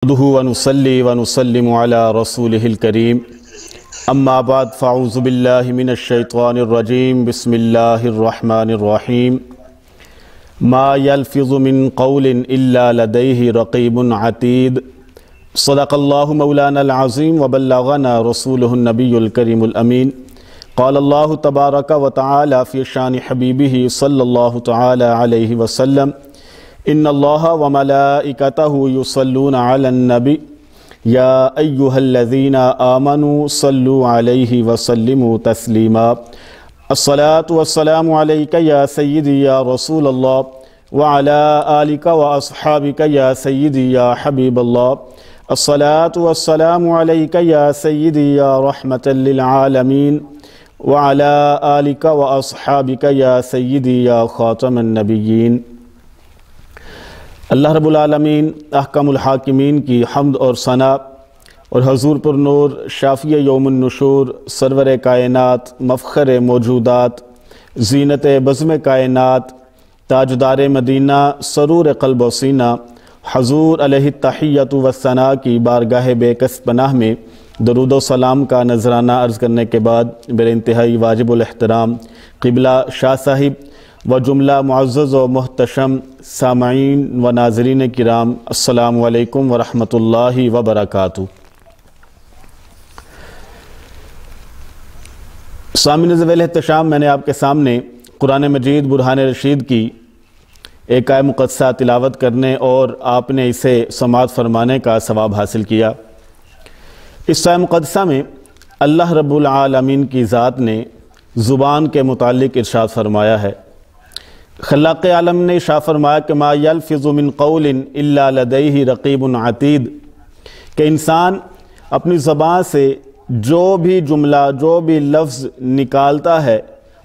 نحمده ونصلي ونسلم على رسوله الكريم اما بعد فاعوذ بالله من الشيطان الرجيم بسم الله الرحمن الرحيم ما يلفظ من قول إلا لديه رقيب عتيد صدق الله مولانا العظيم وبلغنا رسوله النبي الكريم الأمين قال الله تبارك وتعالى في شان حبيبه صلى الله تعالى عليه وسلم ان اللہ وملائکتہ یصلون علی النبی یا ایہا الذین آمنوا صلوا علیہ وسلموا تسلیما الصلاة والسلام علیک یا سیدی یا رسول اللہ وعلی آلک واصحابک یا سیدی یا حبیب اللہ الصلاة والسلام علیک یا سیدی یا رحمة للعالمین وعلی آلک واصحابک یا سیدی یا خاتم النبیین۔ اللہ رب العالمین احکم الحاکمین کی حمد اور ثنا اور حضور پر نور شافی یوم النشور سرور کائنات مفخر موجودات زینت بزم کائنات تاجدار مدینہ سرور قلب و سینہ حضور علیہ التحیۃ والثناء کی بارگاہ بے کس پناہ میں درود و سلام کا نذرانہ عرض کرنے کے بعد میرے انتہائی واجب الاحترام قبلہ شاہ صاحب و جملہ معزز و محتشم سامعین و ناظرین کرام السلام علیکم ورحمۃ اللہ وبرکاتہ۔ سامعین ذویل احتشام، میں نے آپ کے سامنے قرآن مجید برہان رشید کی ایک آیہ مقدسہ تلاوت کرنے اور آپ نے اسے سماعت فرمانے کا ثواب حاصل کیا۔ اس آیہ مقدسہ میں اللہ رب العالمین کی ذات نے زبان کے متعلق ارشاد فرمایا ہے۔ خلاق عالم نے ارشاد فرمایا کہ ما یلفظ من قول الا لدیہ رقیب عتید، کہ انسان اپنی زبان سے جو بھی جملہ جو بھی لفظ نکالتا ہے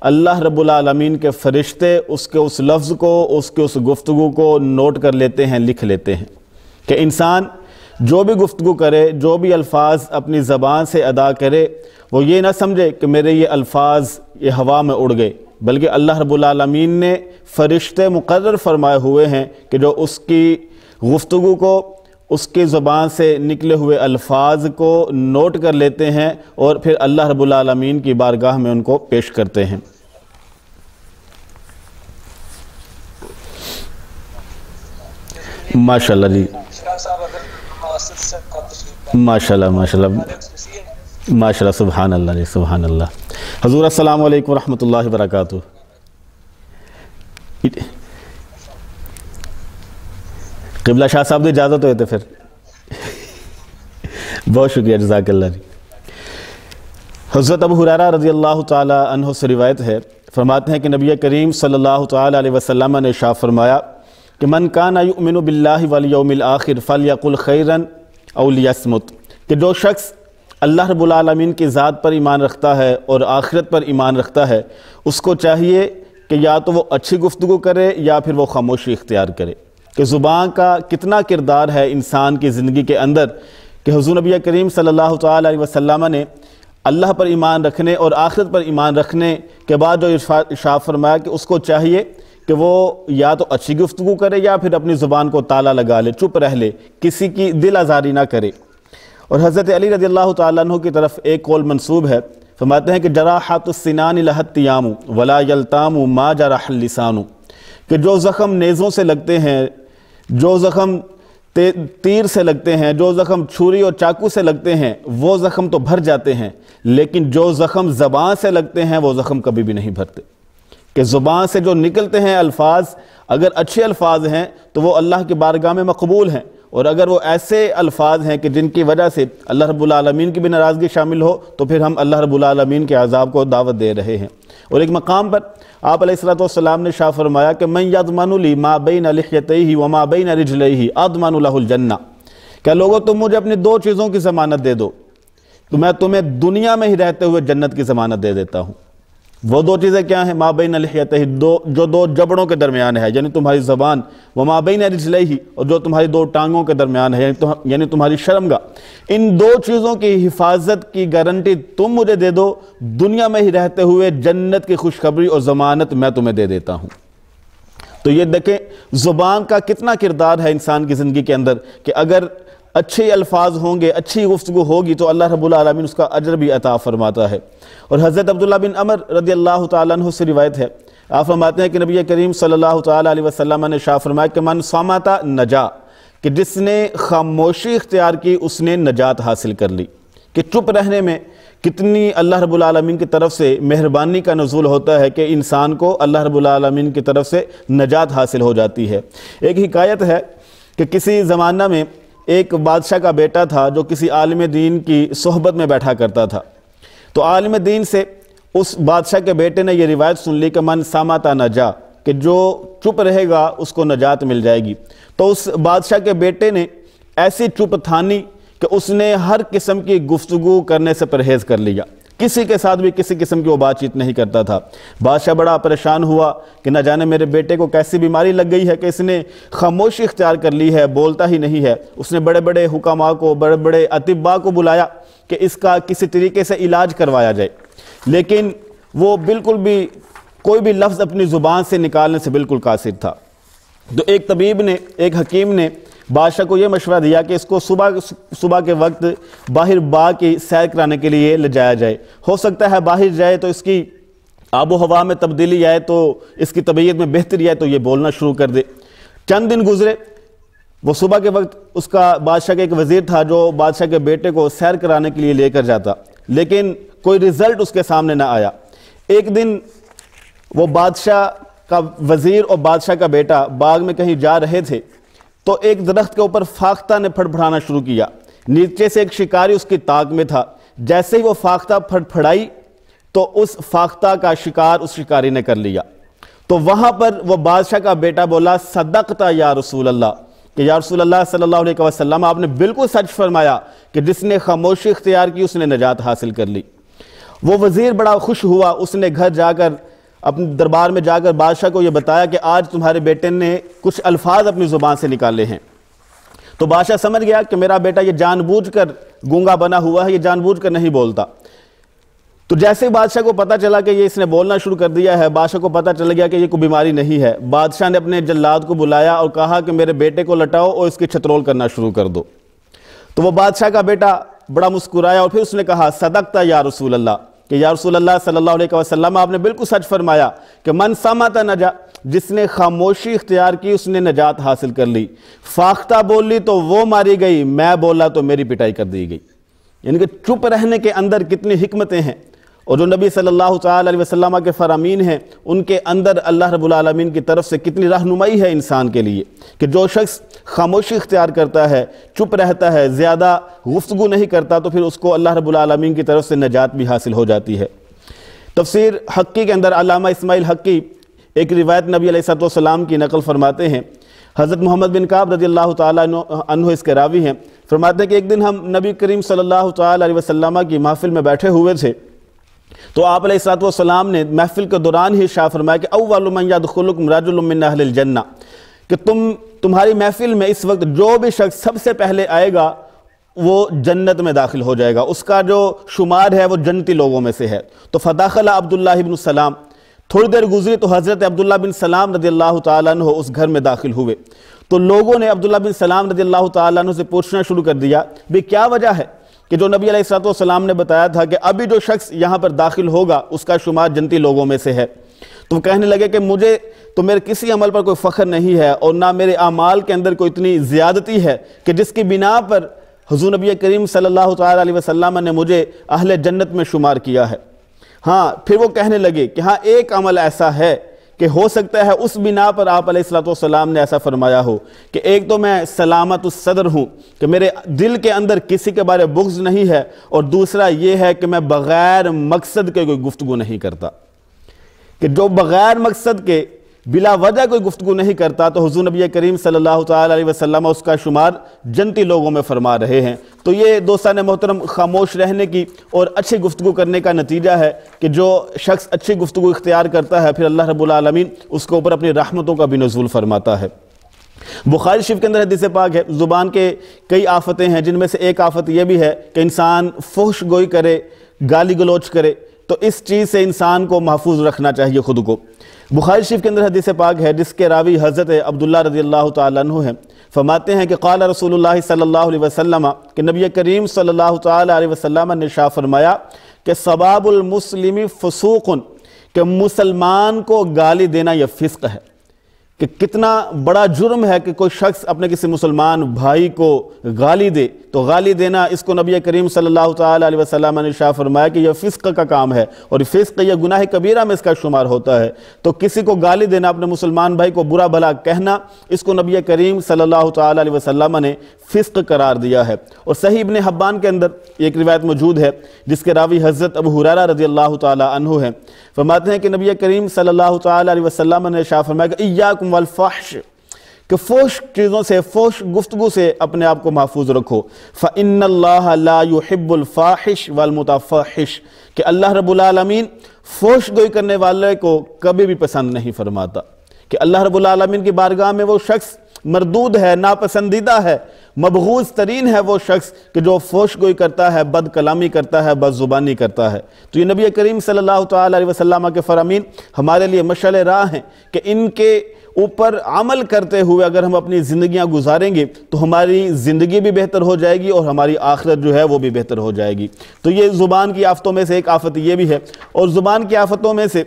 اللہ رب العالمین کے فرشتے اس لفظ کو اس گفتگو کو نوٹ کر لیتے ہیں، لکھ لیتے ہیں۔ کہ انسان جو بھی گفتگو کرے، جو بھی الفاظ اپنی زبان سے ادا کرے، وہ یہ نہ سمجھے کہ میرے یہ الفاظ یہ ہوا میں اڑ گئے، بلکہ اللہ رب العالمین نے فرشتے مقرر فرمائے ہوئے ہیں کہ جو اس کی گفتگو کو اس کی زبان سے نکلے ہوئے الفاظ کو نوٹ کر لیتے ہیں اور پھر اللہ رب العالمین کی بارگاہ میں ان کو پیش کرتے ہیں۔ ماشاءاللہ جی، ماشاءاللہ ماشاءاللہ ماشاءاللہ، سبحان اللہ جی، سبحان اللہ۔ حضور السلام علیکم ورحمۃ اللہ وبرکاتہ۔ قبلہ شاہ صاحب نے اجازت ہوئے تھے پھر، بہت شکریہ، جزاک اللہ جی۔ حضرت ابو ہریرہ رضی اللہ تعالی عنہ سے روایت ہے، فرماتے ہیں کہ نبی کریم صلی اللہ تعالی علیہ وسلم نے ارشاد فرمایا کہ من کان یؤمن باللہ والیوم الآخر فلیقل خیرا او لیصمت، کہ جو شخص اللہ رب العالمین کی ذات پر ایمان رکھتا ہے اور آخرت پر ایمان رکھتا ہے، اس کو چاہیے کہ یا تو وہ اچھی گفتگو کرے یا پھر وہ خاموشی اختیار کرے۔ کہ زبان کا کتنا کردار ہے انسان کی زندگی کے اندر، کہ حضور نبی کریم صلی اللہ تعالی علیہ وسلم نے اللہ پر ایمان رکھنے اور آخرت پر ایمان رکھنے کے بعد جو ارشاد فرمایا کہ اس کو چاہیے کہ وہ یا تو اچھی گفتگو کرے یا پھر اپنی زبان کو تالا لگا لے، چپ رہ لے، کسی کی دل آزاری نہ کرے۔ اور حضرت علی رضی اللہ تعالیٰ عنہ کی طرف ایک قول منسوب ہے، فرماتے ہیں کہ جراحات السنان لها التیام ولا یلتام ما جرح اللسان، کہ جو زخم نیزوں سے لگتے ہیں، جو زخم تیر سے لگتے ہیں، جو زخم چھری اور چاقو سے لگتے ہیں، وہ زخم تو بھر جاتے ہیں، لیکن جو زخم زبان سے لگتے ہیں وہ زخم کبھی بھی نہیں بھرتے۔ کہ زبان سے جو نکلتے ہیں الفاظ، اگر اچھے الفاظ ہیں تو وہ اللہ کی بارگاہ میں مقبول ہیں، اور اگر وہ ایسے الفاظ ہیں کہ جن کی وجہ سے اللہ رب العالمین کی بھی ناراضگی شامل ہو تو پھر ہم اللہ رب العالمین کے عذاب کو دعوت دے رہے ہیں۔ اور ایک مقام پر آپ علیہ السلام نے ارشاد فرمایا کہ من یضمن لی ما بین لحیتیہ وما بین رجلیہ اضمن لہ الجنہ، کہ لوگو تم مجھے اپنی دو چیزوں کی ضمانت دے دو تو میں تمہیں دنیا میں ہی رہتے ہوئے جنت کی ضمانت دے دیتا ہوں۔ وہ دو چیزیں کیا ہیں؟ ما بین لحیتیہ، جو دو جبڑوں کے درمیان ہے، یعنی تمہاری زبان، وما بین رجلیہ، اور جو تمہاری دو ٹانگوں کے درمیان ہے، یعنی تمہاری شرمگاہ۔ ان دو چیزوں کی حفاظت کی گارنٹی تم مجھے دے دو، دنیا میں ہی رہتے ہوئے جنت کی خوشخبری اور ضمانت میں تمہیں دے دیتا ہوں۔ تو یہ دیکھیں زبان کا کتنا کردار ہے انسان کی زندگی کے اندر، کہ اگر اچھے الفاظ ہوں گے، اچھی گفتگو ہوگی تو اللہ رب العالمین اس کا اجر بھی عطا فرماتا ہے۔ اور حضرت عبداللہ بن عمر رضی اللہ تعالیٰ عنہ سے روایت ہے، آپ فرماتے ہیں کہ نبی کریم صلی اللہ تعالیٰ علیہ وسلم نے ارشاد فرمایا کہ من صامت نجا، کہ جس نے خاموشی اختیار کی اس نے نجات حاصل کر لی۔ کہ چپ رہنے میں کتنی اللہ رب العالمین کی طرف سے مہربانی کا نزول ہوتا ہے کہ انسان کو اللہ رب العالمین کی طرف سے نجات حاصل ہو جاتی ہے۔ ایک حکایت ہے کہ کسی زمانہ میں ایک بادشاہ کا بیٹا تھا جو کسی عالم دین کی صحبت میں بیٹھا کرتا تھا، تو عالم دین سے اس بادشاہ کے بیٹے نے یہ روایت سن لی کہ من صامت نجا، کہ جو چپ رہے گا اس کو نجات مل جائے گی۔ تو اس بادشاہ کے بیٹے نے ایسی چپ تھانی کہ اس نے ہر قسم کی گفتگو کرنے سے پرہیز کر لیا، کسی کے ساتھ بھی کسی قسم کی وہ بات چیت نہیں کرتا تھا۔ بادشاہ بڑا پریشان ہوا کہ نہ جانے میرے بیٹے کو کیسی بیماری لگ گئی ہے کہ اس نے خاموشی اختیار کر لی ہے، بولتا ہی نہیں ہے۔ اس نے بڑے بڑے حکماء کو، بڑے بڑے اطباء کو بلایا کہ اس کا کسی طریقے سے علاج کروایا جائے، لیکن وہ بالکل بھی کوئی بھی لفظ اپنی زبان سے نکالنے سے بالکل قاصر تھا۔ تو ایک طبیب نے، ایک حکیم نے بادشاہ کو یہ مشورہ دیا کہ اس کو صبح کے وقت باہر باغ کی سیر کرانے کے لیے لے جایا جائے، ہو سکتا ہے باہر جائے تو اس کی آب و ہوا میں تبدیلی آئے، تو اس کی طبیعت میں بہتری آئے تو یہ بولنا شروع کر دے۔ چند دن گزرے، وہ صبح کے وقت اس کا بادشاہ کا ایک وزیر تھا جو بادشاہ کے بیٹے کو سیر کرانے کے لیے لے کر جاتا، لیکن کوئی رزلٹ اس کے سامنے نہ آیا۔ ایک دن وہ بادشاہ کا وزیر اور بادشاہ کا بیٹا باغ میں کہیں جا رہے تھے تو ایک درخت کے اوپر فاختہ نے پھڑ پھڑانا شروع کیا، نیچے سے ایک شکاری اس کی طاق میں تھا۔ جیسے ہی وہ فاختہ پھڑ پھڑائی تو اس فاختہ کا شکار اس شکاری نے کر لیا۔ تو وہاں پر وہ بادشاہ کا بیٹا بولا صدقت یا رسول اللہ، کہ یا رسول اللہ صلی اللہ علیہ وسلم آپ نے بالکل سچ فرمایا کہ جس نے خاموشی اختیار کی اس نے نجات حاصل کر لی۔ وہ وزیر بڑا خوش ہوا، اس نے گھر جا کر اپنے دربار میں جا کر بادشاہ کو یہ بتایا کہ آج تمہارے بیٹے نے کچھ الفاظ اپنی زبان سے نکالے ہیں۔ تو بادشاہ سمجھ گیا کہ میرا بیٹا یہ جان بوجھ کر گونگا بنا ہوا ہے، یہ جان بوجھ کر نہیں بولتا۔ تو جیسے بادشاہ کو پتہ چلا کہ یہ اس نے بولنا شروع کر دیا ہے، بادشاہ کو پتہ چل گیا کہ یہ کوئی بیماری نہیں ہے، بادشاہ نے اپنے جلاد کو بلایا اور کہا کہ میرے بیٹے کو لٹاؤ اور اس کی چھترول کرنا شروع کر دو۔ تو وہ بادشاہ کا بیٹا بڑا مسکرایا اور پھر اس نے کہا صدقت یا رسول اللہ، کہ یا رسول اللہ صلی اللہ علیہ وسلم آپ نے بالکل سچ فرمایا کہ من صامت نجا، جس نے خاموشی اختیار کی اس نے نجات حاصل کر لی۔ فاختہ بول لی تو وہ ماری گئی، میں بولا تو میری پٹائی کر دی گئی۔ یعنی کہ چپ رہنے کے اندر کتنی حکمتیں ہیں، اور جو نبی صلی اللہ تعالیٰ علیہ وسلم کے فرامین ہیں ان کے اندر اللہ رب العالمین کی طرف سے کتنی رہنمائی ہے انسان کے لیے، کہ جو شخص خاموشی اختیار کرتا ہے، چپ رہتا ہے، زیادہ گفتگو نہیں کرتا، تو پھر اس کو اللہ رب العالمین کی طرف سے نجات بھی حاصل ہو جاتی ہے۔ تفسیر حقی کے اندر علامہ اسماعیل حقی ایک روایت نبی علیہ السلام کی نقل فرماتے ہیں۔ حضرت محمد بن کعب رضی اللہ تعالیٰ عنہ اس کے راوی ہیں، فرماتے ہیں کہ ایک دن ہم نبی کریم صلی اللہ تعالیٰ علیہ وسلم کی محفل میں بیٹھے ہوئے تھے، تو آپ علیہ السلام نے محفل کے دوران ہی ارشاد فرمایا کہ اول من یدخلکم رجل من اہل الجنہ، کہ تمہاری محفل میں اس وقت جو بھی شخص سب سے پہلے آئے گا وہ جنت میں داخل ہو جائے گا، اس کا جو شمار ہے وہ جنتی لوگوں میں سے ہے۔ تو فدخل عبداللہ بن سلام، تھوڑی دیر گزری تو حضرت عبداللہ بن سلام رضی اللہ تعالیٰ عنہ اس گھر میں داخل ہوئے۔ تو لوگوں نے عبداللہ بن سلام رضی اللہ تعالیٰ عنہ سے پوچھنا شروع کر دیا بھی کیا وجہ ہے کہ جو نبی علیہ السلام نے بتایا تھا کہ ابھی جو شخص یہاں پر داخل ہوگا اس کا شمار جنتی لوگوں میں سے ہے۔ تو وہ کہنے لگے کہ مجھے تو میرے کسی عمل پر کوئی فخر نہیں ہے اور نہ میرے اعمال کے اندر کوئی اتنی زیادتی ہے کہ جس کی بنا پر حضور نبی کریم صلی اللہ تعالیٰ علیہ وسلم نے مجھے اہل جنت میں شمار کیا ہے۔ ہاں پھر وہ کہنے لگے کہ ہاں ایک عمل ایسا ہے کہ ہو سکتا ہے اس بنا پر آپ علیہ السلام نے ایسا فرمایا ہو کہ ایک تو میں سلامت الصدر ہوں کہ میرے دل کے اندر کسی کے بارے بغض نہیں ہے، اور دوسرا یہ ہے کہ میں بغیر مقصد کے کوئی گفتگو نہیں کرتا، کہ جو بغیر مقصد کے بلا وجہ کوئی گفتگو نہیں کرتا تو حضور نبی کریم صلی اللہ تعالیٰ علیہ وسلم اس کا شمار جنتی لوگوں میں فرما رہے ہیں۔ تو یہ دوستان محترم خاموش رہنے کی اور اچھی گفتگو کرنے کا نتیجہ ہے کہ جو شخص اچھی گفتگو اختیار کرتا ہے پھر اللہ رب العالمین اس کے اوپر اپنی رحمتوں کا بھی نزول فرماتا ہے۔ بخاری شریف کے اندر حدیث پاک ہے، زبان کے کئی آفتیں ہیں جن میں سے ایک آفت یہ بھی ہے کہ انسان فحش گوئی کرے، گالی گلوچ کرے، تو اس چیز سے انسان کو محفوظ رکھنا چاہیے خود کو۔ بخاری شریف کے اندر حدیث پاک ہے جس کے راوی حضرت عبداللہ رضی اللہ تعالیٰ عنہ ہیں، فرماتے ہیں کہ قال رسول اللہ صلی اللہ علیہ وسلم کہ نبی کریم صلی اللہ تعالی علیہ وسلم نے ارشاد فرمایا کہ سباب المسلم فسوق، کہ مسلمان کو گالی دینا یہ فسق ہے، کہ کتنا بڑا جرم ہے کہ کوئی شخص اپنے کسی مسلمان بھائی کو گالی دے، تو گالی دینا اس کو نبی کریم صلی اللہ تعالی علیہ وسلم نے ارشاد فرمایا کہ یہ فسق کا کام ہے، اور فسق یہ گناہ کبیرہ میں اس کا شمار ہوتا ہے۔ تو کسی کو گالی دینا، اپنے مسلمان بھائی کو برا بھلا کہنا، اس کو نبی کریم صلی اللہ تعالی علیہ وسلم نے فسق قرار دیا ہے۔ اور صحیح ابن حبان کے اندر ایک روایت موجود ہے جس کے راوی حضرت ابو ہریرہ رضی اللہ تعالی عنہ ہیں، فرماتے ہیں کہ نبی کریم صلی اللہ تعالی علیہ وسلم نے ارشاد فرمایا کہ ایاکم والفحش، کہ فحش چیزوں سے، فحش گفتگو سے اپنے آپ کو محفوظ رکھو۔ فإن اللہ لا يحب الفاحش والمتفحش، کہ اللہ رب العالمین فحش گوئی کرنے والے کو کبھی بھی پسند نہیں فرماتا، کہ اللہ رب العالمین کی بارگاہ میں وہ شخص مردود ہے، ناپسندیدہ ہے، مبغوض ترین ہے وہ شخص کہ جو فحش گوئی کرتا ہے، بد کلامی کرتا ہے، بد زبانی کرتا ہے۔ تو یہ نبی کریم صلی اللہ تعالی علیہ وسلم کے فرامین ہمارے لیے مشعل راہ ہیں کہ ان کے اوپر عمل کرتے ہوئے اگر ہم اپنی زندگیاں گزاریں گے تو ہماری زندگی بھی بہتر ہو جائے گی اور ہماری آخرت جو ہے وہ بھی بہتر ہو جائے گی۔ تو یہ زبان کی آفتوں میں سے ایک آفت یہ بھی ہے، اور زبان کی آفتوں میں سے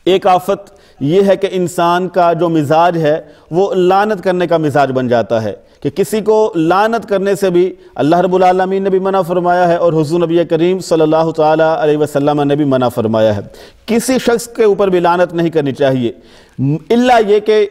ایک آفت یہ ہے کہ انسان کا جو مزاج ہے وہ لعنت کرنے کا مزاج بن جاتا ہے، کہ کسی کو لعنت کرنے سے بھی اللہ رب العالمین نے بھی منع فرمایا ہے اور حضور نبی کریم صلی اللہ تعالی علیہ وسلم نے بھی منع فرمایا ہے۔ کسی شخص کے اوپر بھی لعنت نہیں کرنی چاہیے الا یہ کہ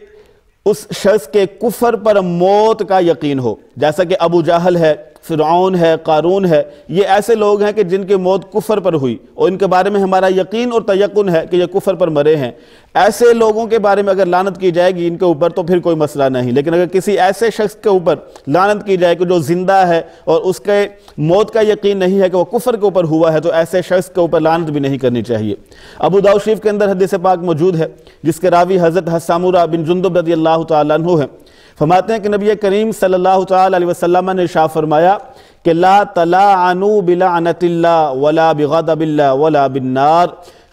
اس شخص کے کفر پر موت کا یقین ہو، جیسا کہ ابو جہل ہے، فرعون ہے، قارون ہے، یہ ایسے لوگ ہیں کہ جن کی موت کفر پر ہوئی اور ان کے بارے میں ہمارا یقین اور تیقن ہے کہ یہ کفر پر مرے ہیں۔ ایسے لوگوں کے بارے میں اگر لعنت کی جائے گی ان کے اوپر تو پھر کوئی مسئلہ نہیں، لیکن اگر کسی ایسے شخص کے اوپر لعنت کی جائے کہ جو زندہ ہے اور اس کے موت کا یقین نہیں ہے کہ وہ کفر کے اوپر ہوا ہے، تو ایسے شخص کے اوپر لعنت بھی نہیں کرنی چاہیے۔ ابو داؤد شریف کے اندر حدیث پاک موجود ہے جس کے راوی حضرت سمورہ بن جندب رضی اللہ تعالیٰ عنہ ہیں، فرماتے ہیں کہ نبی کریم صلی اللہ تعالی علیہ وسلم نے ارشاد فرمایا کہ لا تلاعنوا بلعنت اللہ ولا بغضب اللہ ولا بالنار،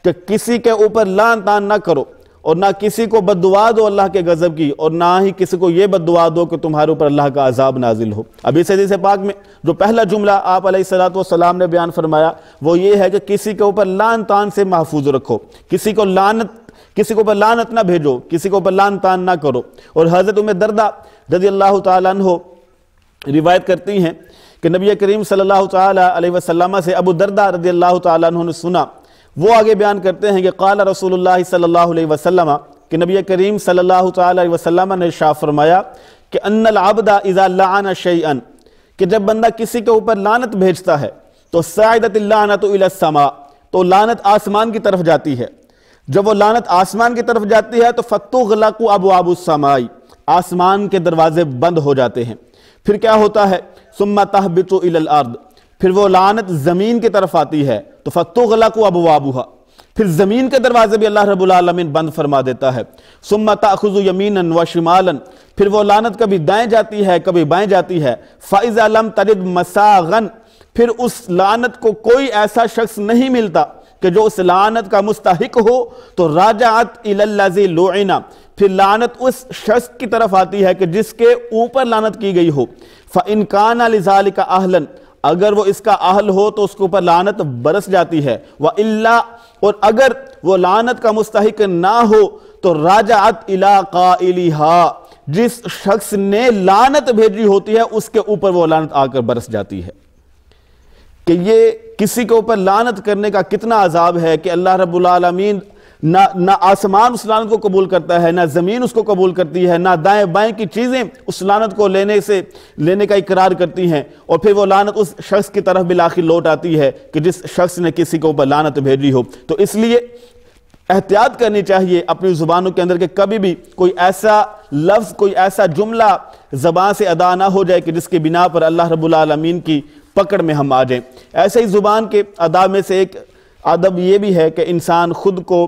کہ کسی کے اوپر لعن طعن نہ کرو اور نہ کسی کو بد دعا دو اللہ کے غضب کی، اور نہ ہی کسی کو یہ بد دعا دو کہ تمہارے اوپر اللہ کا عذاب نازل ہو۔ اب اس حدیث پاک میں جو پہلا جملہ آپ علیہ السلام نے بیان فرمایا وہ یہ ہے کہ کسی کے اوپر لعن طعن سے محفوظ رکھو، کسی کو اوپر لعنت نہ بھیجو، کسی کو اوپر لعن طعن نہ کرو۔ اور حضرت ام درداء رضی اللہ تعالیٰ عنہ روایت کرتی ہیں کہ نبی کریم صلی اللہ تعالی علیہ وسلم سے ابو درداء رضی اللہ تعالیٰ عنہ نے سنا، وہ آگے بیان کرتے ہیں کہ قال رسول اللہ صلی اللہ علیہ وسلم، کہ نبی کریم صلی اللہ تعالی علیہ وسلم نے ارشاد فرمایا کہ ان العبد اذا لعن شیئا، کہ جب بندہ کسی کے اوپر لعنت بھیجتا ہے تو صعدت اللعنت الى السماء، تو لعنت آسمان کی طرف جاتی ہے۔ جب وہ لعنت آسمان کی طرف جاتی ہے تو فتغلق ابواب السماء، آسمان کے دروازے بند ہو جاتے ہیں۔ پھر کیا ہوتا ہے؟ ثم تہبط الى الارض، پھر وہ لعنت زمین کی طرف آتی ہے تو فتغلق ابوابها، پھر زمین کے دروازے بھی اللہ رب العالمین بند فرما دیتا ہے۔ ثم تأخذ یمینا وشمالا، پھر وہ لعنت کبھی دائیں جاتی ہے کبھی بائیں جاتی ہے۔ فاذا لم تجد مساغا، پھر اس لعنت کو کوئی ایسا شخص نہیں ملتا کہ جو اس لعنت کا مستحق ہو، تو راجعت الی الذی لعن، پھر لعنت اس شخص کی طرف آتی ہے کہ جس کے اوپر لعنت کی گئی ہو۔ فإن كان لذلك اہلا، اگر وہ اس کا اہل ہو تو اس کے اوپر لعنت برس جاتی ہے۔ وإلا، اور اگر وہ لعنت کا مستحق نہ ہو تو راجعت الی قائلها، جس شخص نے لعنت بھیجی ہوتی ہے اس کے اوپر وہ لعنت آ کر برس جاتی ہے۔ کہ یہ کسی کے اوپر لعنت کرنے کا کتنا عذاب ہے کہ اللہ رب العالمین نہ آسمان اس لعنت کو قبول کرتا ہے، نہ زمین اس کو قبول کرتی ہے، نہ دائیں بائیں کی چیزیں اس لعنت کو لینے کا اقرار کرتی ہیں، اور پھر وہ لعنت اس شخص کی طرف بالآخر لوٹ آتی ہے کہ جس شخص نے کسی کے اوپر لعنت بھیجی ہو۔ تو اس لیے احتیاط کرنی چاہیے اپنی زبانوں کے اندر کہ کبھی بھی کوئی ایسا لفظ، کوئی ایسا جملہ زبان سے ادا نہ ہو جائے کہ جس کی بنا پر اللہ رب العالمین کی پکڑ میں ہم آ جائیں۔ ایسے ہی زبان کے آداب میں سے ایک ادب یہ بھی ہے کہ انسان خود کو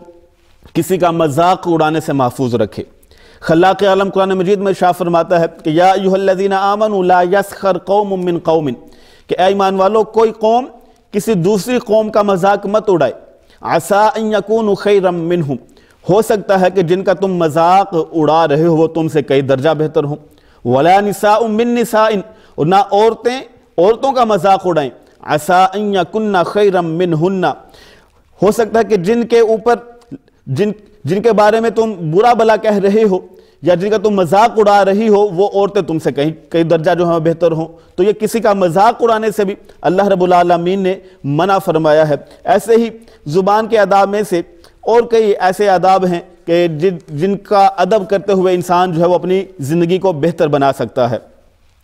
کسی کا مذاق اڑانے سے محفوظ رکھے۔ خلاق عالم قرآن مجید میں ارشاد فرماتا ہے کہ یا ایھا الذین آمنوا لا یسخر قوم من قوم، کہ اے ایمان والو کوئی قوم کسی دوسری قوم کا مذاق مت اڑائے۔ عسیٰ ان یکونوا خیرا منہم، ہو سکتا ہے کہ جن کا تم مذاق اڑا رہے ہو وہ تم سے کئی درجہ بہتر ہوں۔ ولا نساء من نساء، اور نہ عورتوں کا مذاق اڑائیں، عسى ان يكن خيرا منهن، ہو سکتا ہے کہ جن کے بارے میں تم برا بلا کہہ رہے ہو یا جن کا تم مذاق اڑا رہی ہو وہ عورتیں تم سے کئی درجہ جو ہے بہتر ہوں، تو یہ کسی کا مذاق اڑانے سے بھی اللہ رب العالمین نے منع فرمایا ہے۔ ایسے ہی زبان کے آداب میں سے اور کئی ایسے آداب ہیں کہ جن کا ادب کرتے ہوئے انسان جو ہے وہ اپنی زندگی کو بہتر بنا سکتا ہے،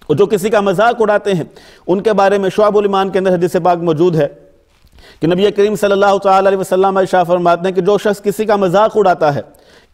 اور جو کسی کا مذاق اڑاتے ہیں ان کے بارے میں شعب الایمان کے اندر حدیث پاک موجود ہے کہ نبی کریم صلی اللہ تعالی علیہ وسلم ارشاد فرماتے ہیں کہ جو شخص کسی کا مذاق اڑاتا ہے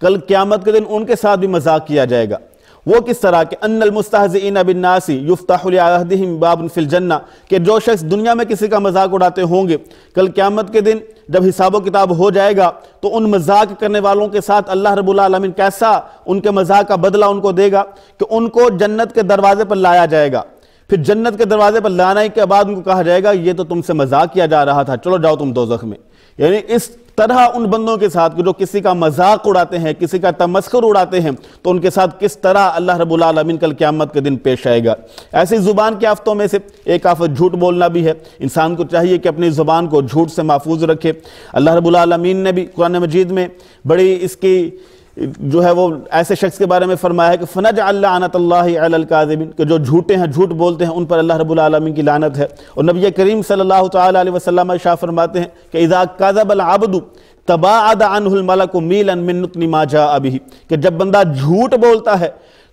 کل قیامت کے دن ان کے ساتھ بھی مذاق کیا جائے گا۔ وہ کس طرح کہ ان المستہزئین بالناس یفتح لأحدہم باب فی الجنہ، کہ جو شخص دنیا میں کسی کا مذاق اڑاتے ہوں گے کل قیامت کے دن جب حساب و کتاب ہو جائے گا تو ان مذاق کرنے والوں کے ساتھ اللہ رب العالمین کیسا ان کے مذاق کا بدلہ ان کو دے گا کہ ان کو جنت کے دروازے پر لایا جائے گا، پھر جنت کے دروازے پر لانے کے بعد ان کو کہا جائے گا یہ تو تم سے مذاق کیا جا رہا تھا، چلو جاؤ تم دوزخ میں۔ یعنی اس طرح ان بندوں کے ساتھ جو کسی کا مذاق اڑاتے ہیں، کسی کا تمسخر اڑاتے ہیں، تو ان کے ساتھ کس طرح اللہ رب العالمین کل قیامت کے دن پیش آئے گا۔ ایسی زبان کی آفتوں میں سے ایک آفت جھوٹ بولنا بھی ہے۔ انسان کو چاہیے کہ اپنی زبان کو جھوٹ سے محفوظ رکھے۔ اللہ رب العالمین نے بھی قرآن مجید میں بڑی اس کی جو ہے وہ ایسے شخص کے بارے میں فرمایا ہے کہ فَنَجْعَلْ لَعْنَةَ اللَّهِ عَلَى الْكَاذِبِينَ، کہ جو جھوٹے ہیں، جھوٹ بولتے ہیں، ان پر اللہ رب العالمین کی لعنت ہے۔ اور نبی کریم صلی اللہ تعالی علیہ وسلم ارشاد فرماتے ہیں کہ اذا كذب العبد تباعد عنه الملك ميلا من نطق ما جاء به، کہ جب بندہ جھوٹ بولتا ہے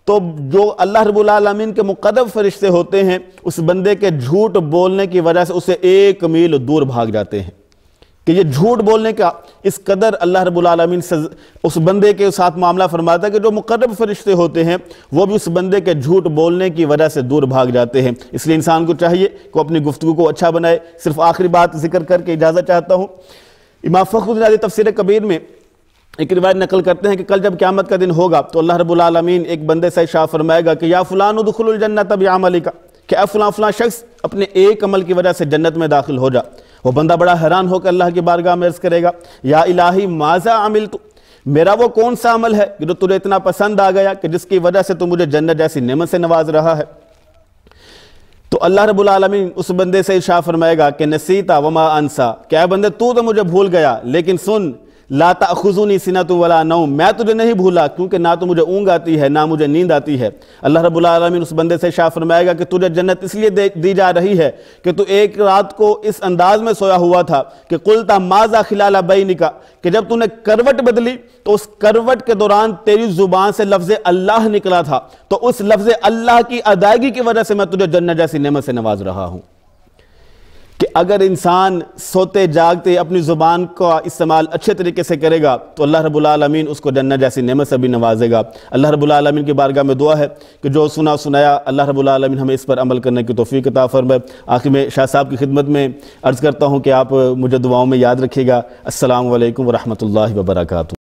تو جو اللہ رب العالمین کے مقرب فرشتے ہوتے ہیں اس بندے کے جھوٹ بولنے کی وجہ سے اسے 1 میل دور بھاگ جاتے ہیں، کہ یہ جھوٹ بولنے کا اس قدر اللہ رب العالمین اس بندے کے ساتھ معاملہ فرماتا ہے کہ جو مقرب فرشتے ہوتے ہیں وہ بھی اس بندے کے جھوٹ بولنے کی وجہ سے دور بھاگ جاتے ہیں۔ اس لیے انسان کو چاہیے کہ اپنی گفتگو کو اچھا بنائے۔ صرف آخری بات ذکر کر کے اجازت چاہتا ہوں، امام فخر الدین رازی تفسیر کبیر میں ایک روایت نقل کرتے ہیں کہ کل جب قیامت کا دن ہوگا تو اللہ رب العالمین ایک بندے سے ارشاد فرمائے گا کہ یا فلان ادخل الجنت بعملک، کہ اے فلاں شخص اپنے ایک عمل کی وجہ سے جنت میں داخل ہو جا۔ وہ بندہ بڑا حیران ہو کر اللہ کی بارگاہ میں عرض کرے گا یا الہی ماذا عملت، میرا وہ کون سا عمل ہے کہ جو تجھے اتنا پسند آ گیا کہ جس کی وجہ سے تو مجھے جنت جیسی نعمت سے نواز رہا ہے۔ تو اللہ رب العالمین اس بندے سے ارشاد فرمائے گا کہ نسیتا وما انسا، کہ اے بندے تو مجھے بھول گیا لیکن سن لا تأخذنی سنۃ ولا نوم، میں تجھے نہیں بھولا کیونکہ نہ تو مجھے اونگ آتی ہے نہ مجھے نیند آتی ہے۔ اللہ رب العالمین اس بندے سے ارشاد فرمائے گا کہ تجھے جنت اس لیے دی جا رہی ہے کہ تو ایک رات کو اس انداز میں سویا ہوا تھا کہ قلت ماذا خلال بینک، کہ جب تو نے کروٹ بدلی تو اس کروٹ کے دوران تیری زبان سے لفظ اللہ نکلا تھا، تو اس لفظ اللہ کی ادائیگی کی وجہ سے میں تجھے جنت جیسی نعمت سے نواز رہا ہوں۔ کہ اگر انسان سوتے جاگتے اپنی زبان کا استعمال اچھے طریقے سے کرے گا تو اللہ رب العالمین اس کو جنت جیسی نعمت سے بھی نوازے گا۔ اللہ رب العالمین کی بارگاہ میں دعا ہے کہ جو سنایا اللہ رب العالمین ہمیں اس پر عمل کرنے کی توفیق عطا فرمائے۔ آخر میں شاہ صاحب کی خدمت میں عرض کرتا ہوں کہ آپ مجھے دعاؤں میں یاد رکھیے گا۔ السلام علیکم ورحمۃ اللہ وبرکاتہ۔